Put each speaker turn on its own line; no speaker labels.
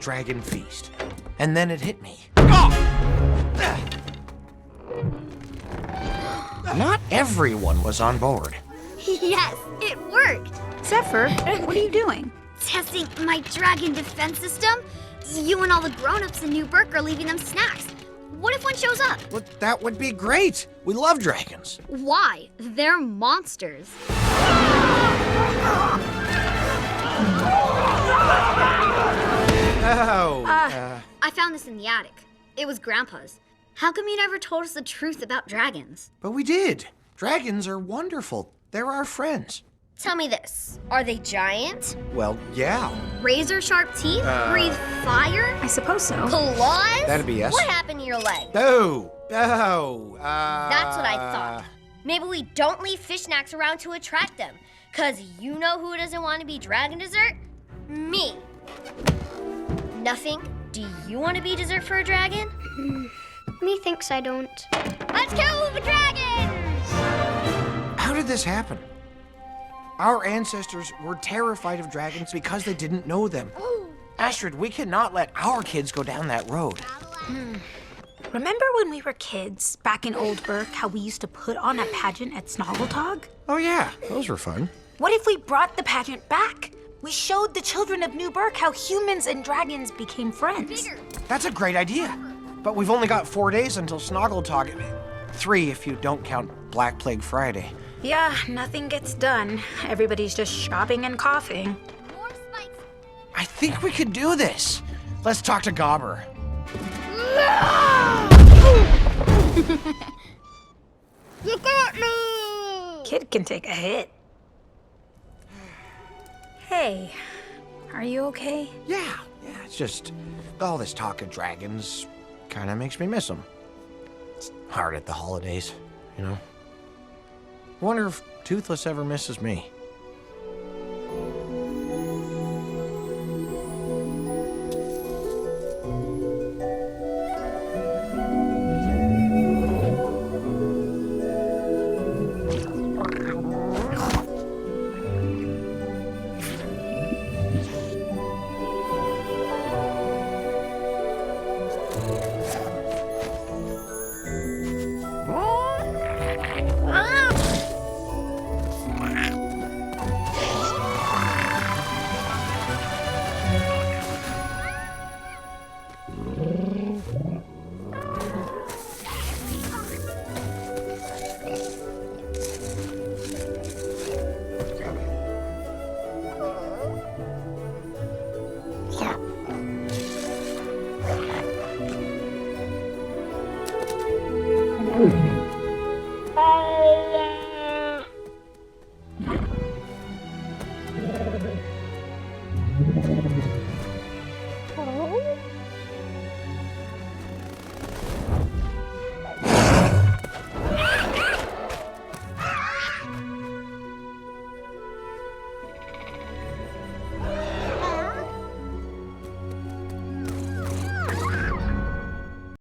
dragon feast. And then it hit me. Oh! Not everyone was on board.
Yes, it worked.
Zephyr, what are you doing?
Testing my dragon defense system. You and all the grown-ups in New Burke are leaving them snacks. What if one shows up?
Well, that would be great. We love dragons.
Why? They're monsters.
Oh.
I found this in the attic. It was Grandpa's. How come you never told us the truth about dragons?
But we did. Dragons are wonderful. They're our friends.
Tell me this. Are they giant?
Well, yeah.
Razor-sharp teeth? Breathe fire?
I suppose so.
Claws?
That'd be yes.
What happened to your leg?
Oh.
That's what I thought. Maybe we don't leave fish snacks around to attract them. 'Cause you know who doesn't want to be dragon dessert? Me. Nothing? Do you want to be dessert for a dragon?
Methinks I don't.
Let's kill the dragons!
How did this happen? Our ancestors were terrified of dragons because they didn't know them. Astrid, we cannot let our kids go down that road.
Remember when we were kids, back in Old Burke, how we used to put on a pageant at Snoggletog?
Oh yeah, those were fun.
What if we brought the pageant back? We showed the children of New Burke how humans and dragons became friends.
That's a great idea. But we've only got 4 days until Snoggletog. 3 if you don't count Black Plague Friday.
Yeah, nothing gets done. Everybody's just shopping and coughing.
More spikes.
I think we could do this. Let's talk to Gobber.
You got me!
Kid can take a hit. Hey, are you okay?
Yeah, it's just all this talk of dragons kind of makes me miss them. It's hard at the holidays, you know? Wonder if Toothless ever misses me.